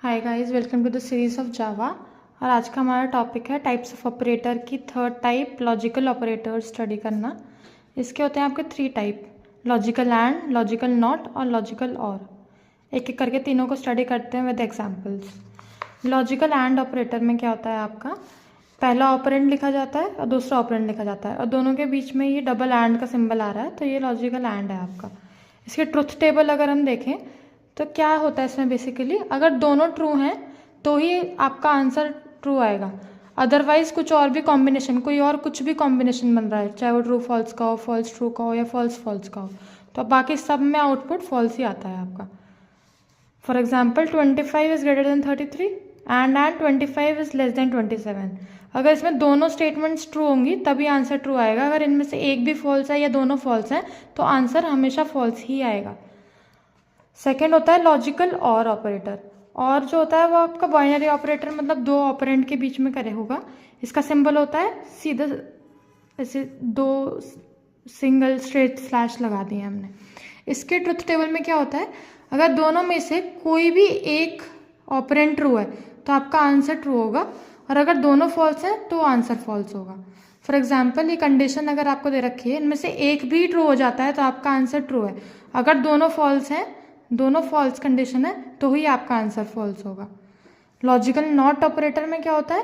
Hi guys, welcome to the series of Java. और आज का हमारा टॉपिक है टाइप्स ऑफ ऑपरेटर की third type, logical operator study करना। इसके होते हैं आपके 3 type, logical and, logical not और लॉजिकल और। एक एक करके तीनों को स्टडी करते हैं with examples. Logical and operator में क्या होता है आपका, पहला ऑपरेंड लिखा जाता है और दूसरा ऑपरेंड लिखा जाता है और दोनों के बीच में ये डबल एंड का सिंबल आ रहा है, तो ये लॉजिकल एंड है आपका। इसके ट्रुथ टेबल अगर हम देखें तो क्या होता है इसमें, बेसिकली अगर दोनों ट्रू हैं तो ही आपका आंसर ट्रू आएगा, अदरवाइज कुछ और भी कॉम्बिनेशन, कोई और कुछ भी कॉम्बिनेशन बन रहा है, चाहे वो ट्रू फॉल्स का हो, फॉल्स ट्रू का हो या फॉल्स फॉल्स का हो, तो बाकी सब में आउटपुट फॉल्स ही आता है आपका। For example 25 is greater than 33 and 25 is less than 27। अगर इसमें दोनों स्टेटमेंट्स ट्रू होंगी तभी आंसर ट्रू आएगा। अगर इनमें से एक भी फॉल्स है या दोनों फॉल्स हैं तो आंसर हमेशा फॉल्स ही आएगा। सेकेंड होता है लॉजिकल और ऑपरेटर। और जो होता है वो आपका बाइनरी ऑपरेटर, मतलब दो ऑपरेंड के बीच में करे होगा। इसका सिंबल होता है सीधा, ऐसे 2 सिंगल स्ट्रेट स्लैश लगा दिए हमने। इसके ट्रुथ टेबल में क्या होता है, अगर दोनों में से कोई भी एक ऑपरेंड ट्रू है तो आपका आंसर ट्रू होगा, और अगर दोनों फॉल्स हैं तो आंसर फॉल्स होगा। फॉर एग्जाम्पल ये कंडीशन अगर आपको दे रखी है, इनमें से एक भी ट्रू हो जाता है तो आपका आंसर ट्रू है। अगर दोनों फॉल्स हैं, दोनों फॉल्स कंडीशन है, तो ही आपका आंसर फॉल्स होगा। लॉजिकल नॉट ऑपरेटर में क्या होता है,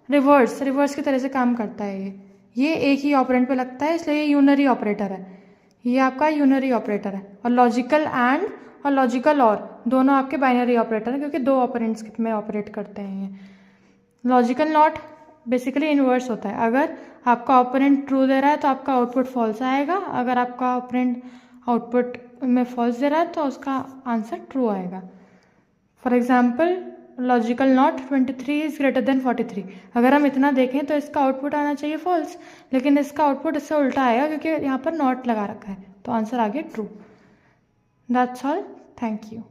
रिवर्स की तरह से काम करता है। ये एक ही ऑपरेंड पे लगता है, इसलिए ये यूनरी ऑपरेटर है, ये आपका यूनरी ऑपरेटर है। और लॉजिकल एंड और लॉजिकल और दोनों आपके बाइनरी ऑपरेटर हैं, क्योंकि 2 ऑपरेंड्स में ऑपरेट करते हैं ये। लॉजिकल नॉट बेसिकली इनवर्स होता है, अगर आपका ऑपरेंड ट्रू दे रहा है तो आपका आउटपुट फॉल्स आएगा, अगर आपका ऑपरेंड आउटपुट में फॉल्स दे रहा है तो उसका आंसर ट्रू आएगा। For example logical not 23 is greater than 43। अगर हम इतना देखें तो इसका आउटपुट आना चाहिए फॉल्स, लेकिन इसका आउटपुट इससे उल्टा आएगा क्योंकि यहाँ पर नॉट लगा रखा है, तो आंसर आ गया true. That's all, thank you.